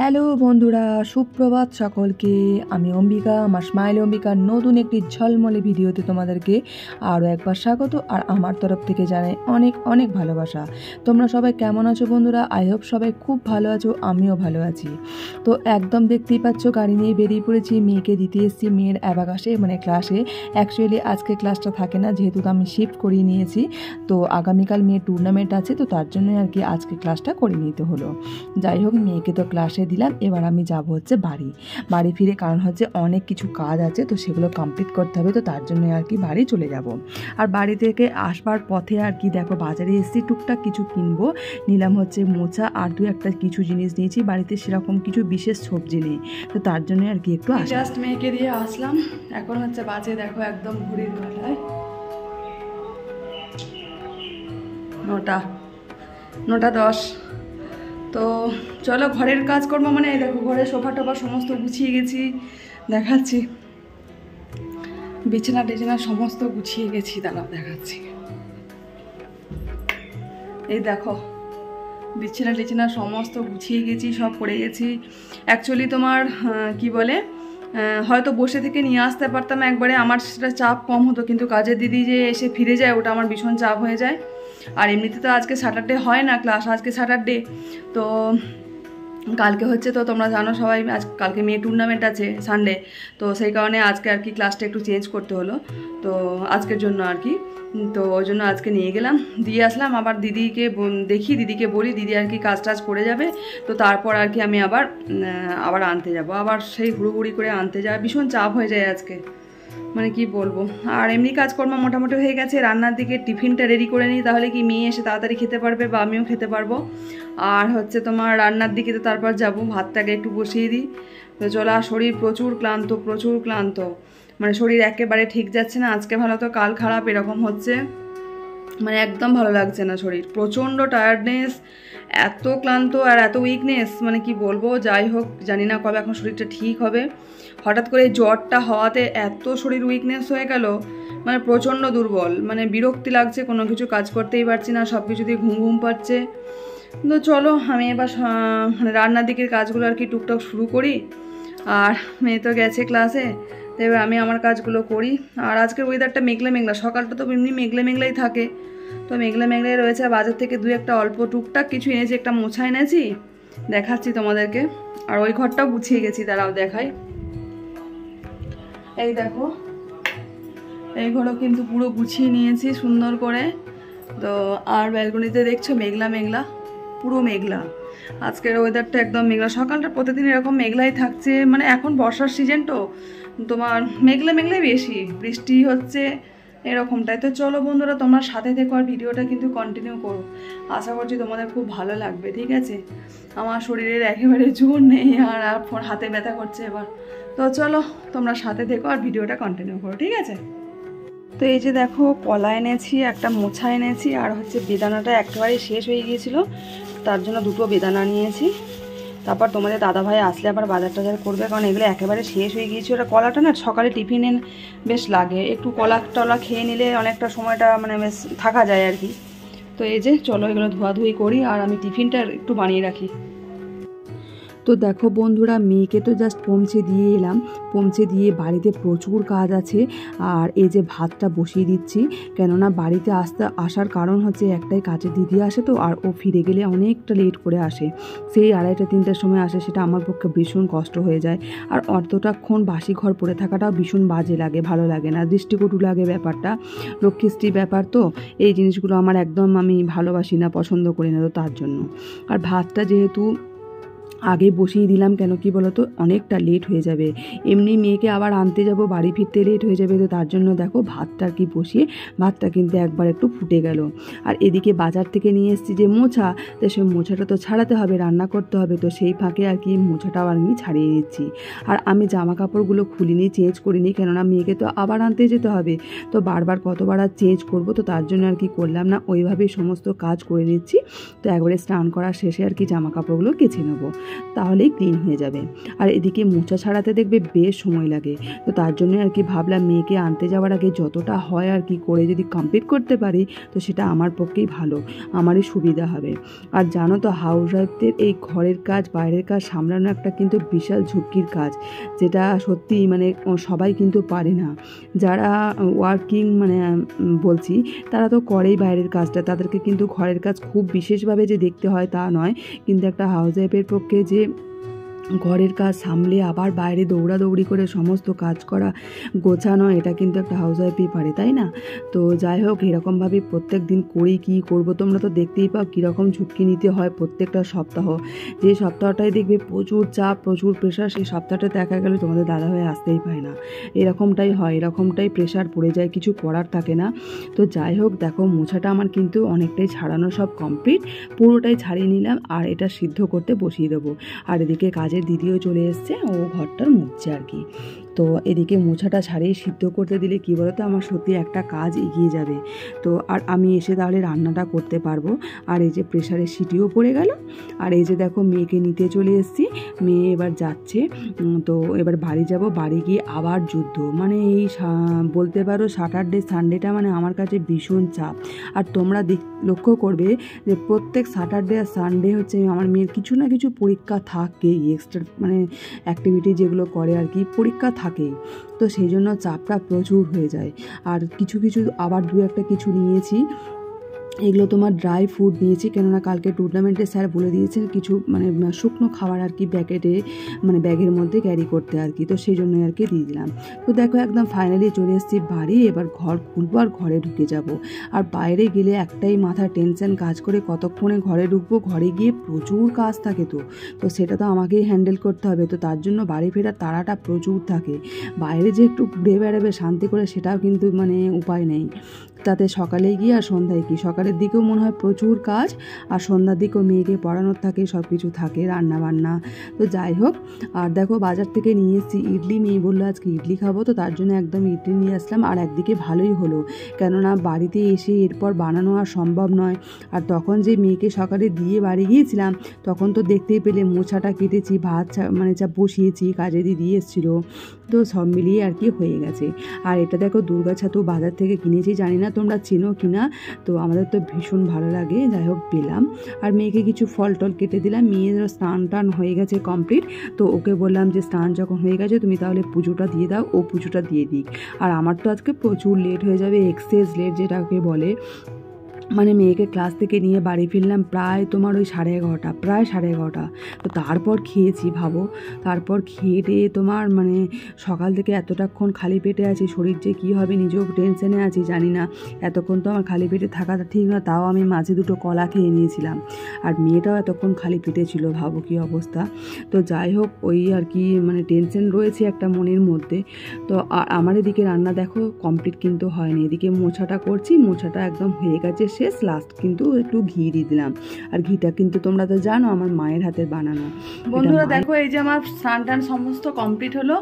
Hello বন্ধুরা, সুপ্রভাত সকলকে। আমি অম্বিকা, আমার স্মাইল অম্বিকার নতুন একটি ঝলমলে ভিডিওতে তোমাদেরকে আরও একবার স্বাগত। আর আমার তরফ থেকে জানাই অনেক অনেক ভালোবাসা। তোমরা সবাই কেমন আছো বন্ধুরা? আই হোপ সবাই খুব ভালো আছো, আমিও ভালো আছি। তো একদম দেখতেই পাচ্ছ, গাড়ি নিয়ে বেরিয়ে পড়েছি, মেয়েকে দিতে এসেছি মেয়ের অ্যাবাকাসে মানে ক্লাসে। অ্যাকচুয়ালি আজকে ক্লাসটা থাকে না, যেহেতু আমি শিফট করিয়ে নিয়েছি। তো আগামীকাল মেয়ের টুর্নামেন্ট আছে, তো তার জন্য আর কি আজকে ক্লাসটা করে নিতে হলো। যাই হোক, মেয়েকে তো ক্লাসে দিলাম, এবার আমি যাব হচ্ছে বাড়ি ফিরে, কারণ হচ্ছে অনেক কিছু কাজ আছে, তো সেগুলো কমপ্লিট করতে হবে। তো তার জন্য আর কি বাড়ি চলে যাব। আর বাড়ি থেকে আসবার পথে আর কি দেখো, বাজারে এসেছি, টুকটাক কিছু কিনবো। নিলাম হচ্ছে মোচা আর দু একটা কিছু জিনিস নিয়েছি। বাড়িতে সেরকম কিছু বিশেষ সবজি নেই, তো তার জন্য আর কি একটু জাস্ট মেয়েকে দিয়ে আসলাম। এখন হচ্ছে বাজে দেখো একদম ঘুরির কাটায় 9:10। তো চলো, ঘরের কাজকর্ম মানে দেখো, ঘরের সোফা টোফা সমস্ত গুছিয়ে গেছি, দেখাচ্ছি। বিছানা টিছানা সমস্ত গুছিয়ে গেছি, দাঁড়াও দেখাচ্ছি। এই দেখো, বিছানা টিছানা সমস্ত গুছিয়ে গেছি, সব করে গেছি। অ্যাকচুয়ালি তোমার কি বলে, হয়তো বসে থেকে নিয়ে আসতে পারতাম একবারে, আমার সেটা চাপ কম হতো, কিন্তু কাজের দিদি যে এসে ফিরে যায়, ওটা আমার ভীষণ চাপ হয়ে যায়। আর এমনিতে তো আজকে স্যাটারডে হয় না ক্লাস, আজকে স্যাটারডে। তো কালকে হচ্ছে, তো তোমরা জানো সবাই, কালকে মেয়ে টুর্নামেন্ট আছে সানডে, তো সেই কারণে আজকে আর কি ক্লাসটা একটু চেঞ্জ করতে হলো, তো আজকের জন্য আর কি। তো ওই জন্য আজকে নিয়ে গেলাম, দিয়ে আসলাম। আবার দিদিকে দিদিকে বলি, দিদি আর কি কাজ টাজ করে যাবে। তো তারপর আর কি আমি আবার আনতে যাব, আবার সেই হুড়োহুড়ি করে আনতে যাওয়া ভীষণ চাপ হয়ে যায় আজকে, মানে কি বলবো। আর এমনি কাজকর্ম মোটামুটি হয়ে গেছে। রান্নার দিকে টিফিনটা রেডি করে নিই, তাহলে কি মেয়ে এসে তাড়াতাড়ি খেতে পারবে বা আমিও খেতে পারবো। আর হচ্ছে তোমার রান্নার দিকে তো তারপর যাব, ভাতটাকে একটু বসিয়ে দিই। তো চলা, শরীর প্রচুর ক্লান্ত, মানে শরীর একেবারে ঠিক যাচ্ছে না। আজকে ভালো তো কাল খারাপ, এরকম হচ্ছে, মানে একদম ভালো লাগছে না শরীর, প্রচণ্ড টায়ার্ডনেস, এত ক্লান্ত আর এত উইকনেস, মানে কি বলবো। যাই হোক, জানি না কবে এখন শরীরটা ঠিক হবে। হঠাৎ করে জ্বরটা হওয়াতে এত শরীর উইকনেস হয়ে গেল, মানে প্রচণ্ড দুর্বল, মানে বিরক্তি লাগছে, কোনো কিছু কাজ করতেই পারছি না, সব কিছু দিয়ে ঘুম পাচ্ছে। তো চলো, আমি এবার মানে রান্নার দিকের কাজগুলো আর কি টুকটাক শুরু করি। আর মেয়ে তো গেছে ক্লাসে, তো এবার আমি আমার কাজগুলো করি। আর আজকের ওয়েদারটা মেঘলা, সকালটা তো এমনি মেঘলাই থাকে, তো মেঘলাই রয়েছে। বাজার থেকে দু একটা অল্প টুকটাক কিছু এনেছি, একটা মোছা এনেছি, দেখাচ্ছি তোমাদেরকে। আর ওই ঘরটাও গুছিয়ে গেছি, দাঁড়াও দেখাই। এই দেখো, এই ঘরও কিন্তু পুরো গুছিয়ে নিয়েছি সুন্দর করে। তো আর ব্যালকনিতে দেখছো মেঘলা, পুরো মেঘলা। আজকের ওয়েদারটা একদম মেঘলা, সকালটা প্রতিদিন এরকম মেঘলাই থাকছে, মানে এখন বর্ষার সিজন, তো তোমার মেঘলাই বেশি, বৃষ্টি হচ্ছে এরকমটাই। তো চলো বন্ধুরা, তোমরা সাথে থেকো আর ভিডিওটা কিন্তু কন্টিনিউ করো, আশা করছি তোমাদের খুব ভালো লাগবে, ঠিক আছে। আমার শরীরের একেবারে জোর নেই, আর হাতে ব্যথা করছে এবার। তো চলো, তোমরা সাথে থেকো আর ভিডিওটা কন্টিনিউ করো, ঠিক আছে। তো এই যে দেখো, কলা এনেছি, একটা মোছা এনেছি, আর হচ্ছে বেদানাটা একেবারেই শেষ হয়ে গিয়েছিলো, তার জন্য দুটো বেদানা নিয়েছি। তারপর তোমাদের দাদাভাই আসলে আবার বাজার টাজার করবে, কারণ এগুলো একেবারে শেষ হয়ে গিয়েছে। ওটা কলাটা না সকালে টিফিনে বেশ লাগে, একটু কলা টলা খেয়ে নিলে অনেকটা সময়টা মানে বেশ থাকা যায় আর কি। তো এই যে চলো, এগুলো ধোয়াধুয়ি করি, আর আমি টিফিনটা একটু বানিয়ে রাখি। তো দেখো বন্ধুরা, মেয়েকে তো জাস্ট পৌঁছে দিয়ে এলাম, পৌঁছে দিয়ে বাড়িতে প্রচুর কাজ আছে। আর এই যে ভাতটা বসিয়ে দিচ্ছি, কেননা বাড়িতে আসার কারণ হচ্ছে একটাই, কাজের দিদি আসে তো, আর ও ফিরে গেলে অনেকটা লেট করে আসে, সেই 2:30-3টার সময় আসে, সেটা আমার পক্ষে ভীষণ কষ্ট হয়ে যায়। আর অর্ধটাক্ষণ বাসি ঘর পড়ে থাকাটাও ভীষণ বাজে লাগে, ভালো লাগে না, দৃষ্টিকটু লাগে ব্যাপারটা, লক্ষ্মীশ্রী ব্যাপার তো। এই জিনিসগুলো আমার একদম আমি ভালোবাসি না, পছন্দ করি না, তো তার জন্য। আর ভাতটা যেহেতু আগে বসিয়ে দিলাম, কেন কি বলতো, অনেকটা লেট হয়ে যাবে, এমনি মেয়েকে আবার আনতে যাব, বাড়ি ফিরতে লেট হয়ে যাবে, তো তার জন্য দেখো ভাতটা আর কি বসিয়ে, ভাতটা কিন্তু একবার একটু ফুটে গেল। আর এদিকে বাজার থেকে নিয়ে এসেছি যে মোছা, তো সেই মোছাটা তো ছাড়াতে হবে, রান্না করতে হবে, তো সেই ফাঁকে আর কি মোছাটাও আমি ছাড়িয়ে দিচ্ছি। আর আমি জামা কাপড়গুলো খুলিনি, চেঞ্জ করিনি, কেননা মেয়েকে তো আবার আনতে যেতে হবে, তো বারবার কতবার আর চেঞ্জ করবো, তো তার জন্য আর কি করলাম না, ওইভাবেই সমস্ত কাজ করে নিচ্ছি। তো একবারে স্নান করা শেষে আর কি জামা কাপড়গুলো কেচে নেবো। তাহলেই ক্লিন হয়ে যাবে। আর এদিকে মোচা ছাড়াতে দেখবে বেশ সময় লাগে, তো তার জন্য আর কি ভাবলাম মেয়েকে আনতে যাওয়ার আগে যতটা হয় আর কি করে যদি কমপ্লিট করতে পারি তো সেটা আমার পক্ষেই ভালো, আমারই সুবিধা হবে। আর জানো তো হাউস ওয়াইফদের এই ঘরের কাজ বাইরের কাজ সামলানো একটা কিন্তু বিশাল ঝুঁকির কাজ, যেটা সত্যি মানে সবাই কিন্তু পারে না। যারা ওয়ার্কিং মানে বলছি তারা তো করেই বাইরের কাজটা, তাদেরকে কিন্তু ঘরের কাজ খুব বিশেষভাবে যে দেখতে হয় তা নয়, কিন্তু একটা হাউস ওয়াইফের পক্ষে যে ঘরের কাজ সামলে আবার বাইরে দৌড়াদৌড়ি করে সমস্ত কাজ করা গোছানো, এটা কিন্তু একটা হাউসওয়াইফই পারে, তাই না? তো যাই হোক, এরকমভাবে প্রত্যেক দিন করি কী করবো, তোমরা তো দেখতেই পাও কীরকম ঝুঁকি নিতে হয় প্রত্যেকটা সপ্তাহ। যে সপ্তাহটাই দেখবে প্রচুর চাপ প্রচুর প্রেশার, সেই সপ্তাহটা দেখা গেলে তোমাদের দাদা হয়ে আসতেই পায় না। এরকমটাই হয়, এরকমটাই প্রেশার পড়ে যায়, কিছু করার থাকে না। তো যাই হোক, দেখো মোছাটা আমার কিন্তু অনেকটাই ছাড়ানো সব কমপ্লিট, পুরোটাই ছাড়িয়ে নিলাম আর এটা সিদ্ধ করতে বসিয়ে দেবো। আর এদিকে কাজের দিদিও চলে এসছে, ও ঘরটার মুছছে আর কি। তো এদিকে মোছাটা ছাড়িয়ে সিদ্ধ করতে দিলে কী বলো তো, আমার সত্যি একটা কাজ এগিয়ে যাবে। তো আর আমি এসে তাহলে রান্নাটা করতে পারবো। আর এই যে প্রেশারের সিটিও পড়ে গেল। আর এই যে দেখো মেয়েকে নিতে চলে এসেছি, মেয়ে এবার যাচ্ছে। তো এবার বাড়ি যাব, বাড়ি গিয়ে আবার যুদ্ধ, মানে এই বলতে পারো স্যাটারডে সানডেটা মানে আমার কাছে ভীষণ চাপ। আর তোমরা লক্ষ্য করবে যে প্রত্যেক স্যাটারডে আর সানডে হচ্ছে আমার মেয়ের কিছু না কিছু পরীক্ষা থাকেই, এক্সট্রা মানে অ্যাক্টিভিটি যেগুলো করে আর কি, পরীক্ষা থাকেই। তো সেই জন্য চাপটা প্রচুর হয়ে যায়। আর কিছু আবার দু একটা কিছু নিয়েছি, এগুলো তোমার ড্রাই ফ্রুট নিয়েছি, কেননা কালকে টুর্নামেন্টে স্যার বলে দিয়েছেন কিছু মানে শুকনো খাবার আর কি প্যাকেটে মানে ব্যাগের মধ্যে ক্যারি করতে আর কি, তো সেই জন্যই আর কি দিয়ে দিলাম। তো দেখো একদম ফাইনালি চলে এসেছি বাড়ি, এবার ঘর খুলবো আর ঘরে ঢুকে যাব। আর বাইরে গেলে একটাই মাথা টেনশন কাজ করে, কতক্ষণে ঘরে ঢুকবো, ঘরে গিয়ে প্রচুর কাজ থাকে, তো সেটা তো আমাকেই হ্যান্ডেল করতে হবে। তো তার জন্য বাড়ি ফেরার তাড়াটা প্রচুর থাকে। বাইরে যে একটু ঘুরে বেড়াবে শান্তি করে সেটাও কিন্তু মানে উপায় নেই। তাতে সকালে গিয়ে আর সন্ধ্যায় কি, সকালের দিকেও মনে হয় প্রচুর কাজ, আর সন্ধ্যার দিকেও মেয়েকে পড়ানোর থাকে, সব কিছু থাকে, রান্না বান্না। তো যাই হোক, আর দেখো বাজার থেকে নিয়ে এসেছি ইডলি, মেয়ে বললো আজকে ইডলি খাবো, তো তার জন্য একদম ইডলি নিয়ে আসলাম। আর একদিকে ভালোই হলো, কেননা বাড়িতে এসে এরপর বানানো আর সম্ভব নয়। আর তখন যে মেয়েকে সকালে দিয়ে বাড়ি গিয়েছিলাম তখন তো দেখতেই পেলে মোছাটা কেটেছি, ভাত মানে যা বসিয়েছি, কাজে দিয়ে এসেছিলো, তো সব মিলিয়ে আর কি হয়ে গেছে। আর এটা দেখো দুর্গা ছাতু বাজার থেকে কিনেছি, জানি না তোমরা চেনো কিনা, তো আমাদের তো ভীষণ ভালো লাগে। যাই হোক পেলাম, আর মেয়েকে কিছু ফল টল কেটে দিলাম। মেয়ের স্নান টান হয়ে গেছে কমপ্লিট, তো ওকে বললাম যে স্নান যখন হয়ে গেছে তুমি তাহলে পুজোটা দিয়ে দাও, ও পুজোটা দিয়ে দিক। আর আমার তো আজকে প্রচুর লেট হয়ে যাবে, এক্সেস লেট যেটাকে বলে, মানে মেয়েকে ক্লাস থেকে নিয়ে বাড়ি ফিরলাম প্রায় তোমার ওই 11:30, প্রায় 11:30। তো তারপর খেয়েছি ভাবো, তারপর খেয়ে টেয়ে তোমার মানে সকাল থেকে এতটাক্ষণ খালি পেটে আছি, শরীর যে কী হবে নিজেও টেনশনে আছি, জানি না। এতক্ষণ তো আমার খালি পেটে থাকাটা ঠিক না, তাও আমি মাঝে দুটো কলা খেয়ে নিয়েছিলাম। আর মেয়েটাও এতক্ষণ খালি পেটে ছিল, ভাবো কী অবস্থা। তো যাই হোক, ওই আর কি মানে টেনশন রয়েছে একটা মনের মধ্যে। তো আমার এদিকে রান্না দেখো কমপ্লিট কিন্তু হয়নি, এদিকে মোছাটা করছি, মোছাটা একদম হয়ে গেছে শেষ, লাস্ট কিন্তু একটু ঘি দিয়ে দিলাম। আর ঘিটা কিন্তু তোমরা তো জানো আমার মায়ের হাতের বানানো। বন্ধুরা দেখো, এই যে আমার স্নান টান সমস্ত কমপ্লিট হলো,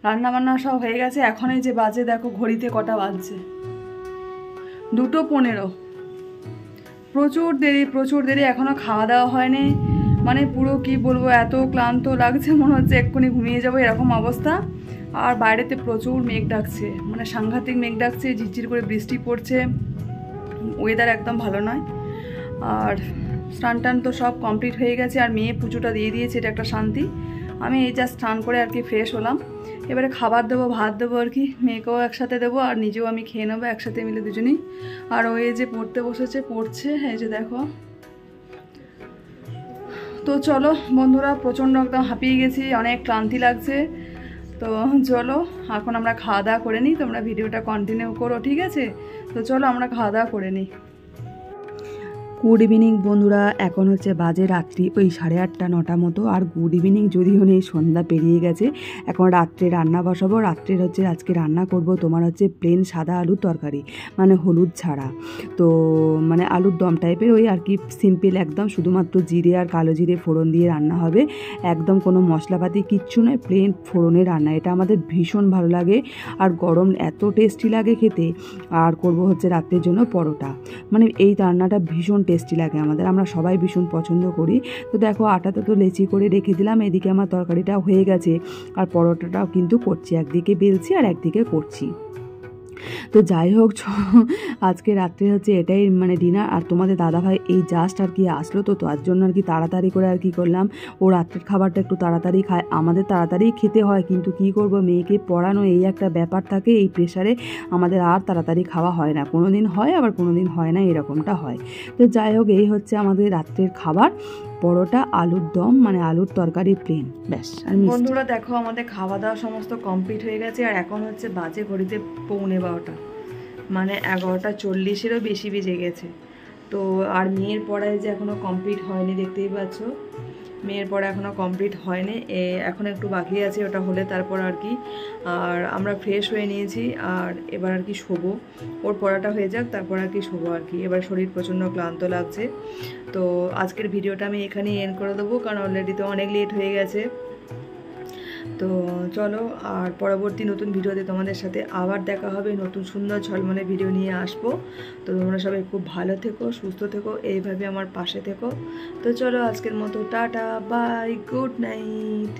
রান্না বান্না সব হয়ে গেছে। এখন এই যে বাজে দেখো ঘড়িতে কটা বাজছে, 2:15। প্রচুর দেরি, এখনও খাওয়া দাওয়া হয়নি। মানে পুরো কি বলবো, এত ক্লান্ত লাগছে, মনে হচ্ছে এক্ষুনি ঘুমিয়ে যাবো এরকম অবস্থা। আর বাইরেতে প্রচুর মেঘ ডাকছে, মানে সাংঘাতিক মেঘ ডাকছে, ঝিরঝির করে বৃষ্টি পড়ছে, ওয়েদার একদম ভালো নয়। আর স্নান টান তো সব কমপ্লিট হয়ে গেছে, আর মেয়ে পুজোটা দিয়ে দিয়েছে, এটা একটা শান্তি। আমি এই জাস্ট স্নান করে আর কি ফ্রেশ হলাম। এবারে খাবার দেবো, ভাত দেবো আর কি, মেয়েকেও একসাথে দেবো আর নিজেও আমি খেয়ে নেবো একসাথে মিলে দুজনেই। আর ওই যে পড়তে বসেছে, পড়ছে, এই যে দেখো। তো চলো বন্ধুরা, প্রচণ্ড একদম হাঁপিয়ে গেছি, অনেক ক্লান্তি লাগছে। তো চলো এখন আমরা খাওয়া দাওয়া করে নিই, তোমরা ভিডিওটা কন্টিনিউ করো, ঠিক আছে? তো চলো আমরা খাওয়া দাওয়া করে নিই। গুড ইভিনিং বন্ধুরা, এখন হচ্ছে বাজে রাত্রি ওই 8:30 9টা মতো। আর গুড ইভিনিং যদিও নেই, সন্ধ্যা পেরিয়ে গেছে। এখন রাত্রে রান্না বসাবো। রাত্রের হচ্ছে আজকে রান্না করব তোমার হচ্ছে প্লেন সাদা আলুর তরকারি, মানে হলুদ ছাড়া। তো মানে আলুর দম টাইপের, ওই আর কি সিম্পল একদম, শুধুমাত্র জিরে আর কালো জিরে ফোড়ন দিয়ে রান্না হবে, একদম কোনো মশলাপাতি কিচ্ছু নয়, প্লেন ফোড়নের রান্না। এটা আমাদের ভীষণ ভালো লাগে, আর গরম এত টেস্টি লাগে খেতে। আর করব হচ্ছে রাত্রের জন্য পরোটা, মানে এই রান্নাটা ভীষণ টেস্টি লাগে আমাদের, আমরা সবাই ভীষণ পছন্দ করি। তো দেখো আটাটা তো লেচি করে রেখে দিলাম, এদিকে আমার তরকারিটাও হয়ে গেছে আর পরোটাটাও কিন্তু করছি, একদিকে বেলছি আর একদিকে করছি। তো যাই হোক আজকে রাত্রে হচ্ছে এটাই মানে ডিনার। আর তোমাদের দাদাভাই এই জাস্ট আর কি আসলো, তো তার জন্য আর কি তাড়াতাড়ি করে আর কি করলাম, ও রাত্রের খাবারটা একটু তাড়াতাড়ি খায়, আমাদের তাড়াতাড়ি খেতে হয়, কিন্তু কি করব মেয়েকে পড়ানো এই একটা ব্যাপার থাকে, এই প্রেশারে আমাদের আর তাড়াতাড়ি খাওয়া হয় না, কোনো দিন হয় আবার কোনো দিন হয় না, এরকমটা হয়। তো যাই হোক এই হচ্ছে আমাদের রাত্রের খাবার, পরোটা, আলুর দম মানে আলুর তরকারি প্লেন, ব্যাস। আর বন্ধুরা দেখো আমাদের খাওয়া দাওয়া সমস্ত কমপ্লিট হয়ে গেছে, আর এখন হচ্ছে বাজে ঘড়িতে 11:15, মানে 11:40-এরও বেশি বেজে গেছে। তো আর মেয়ের পড়ায় যে এখনও কমপ্লিট হয়নি, দেখতেই পাচ্ছ মেয়ের পড়া এখনও কমপ্লিট হয়নি, এখন একটু বাকি আছে, ওটা হলে তারপর আর কি। আর আমরা ফ্রেশ হয়ে নিয়েছি, আর এবার আর কি শোবো, ওর পড়াটা হয়ে যাক তারপর আর কি শোবো আর কি। এবার শরীর প্রচণ্ড ক্লান্ত লাগছে। তো আজকের ভিডিওটা আমি এখানেই এন্ড করে দেবো, কারণ অলরেডি তো অনেক লেট হয়ে গেছে। তো চলো, আর পরবর্তী নতুন ভিডিওতে তোমাদের সাথে আবার দেখা হবে, নতুন সুন্দর ঝলমলে ভিডিও নিয়ে আসবো। তো তোমরা সবাই খুব ভালো থেকো, সুস্থ থেকো, এইভাবে আমার পাশে থেকো। তো চলো আজকের মতো টাটা, বাই, গুড নাইট।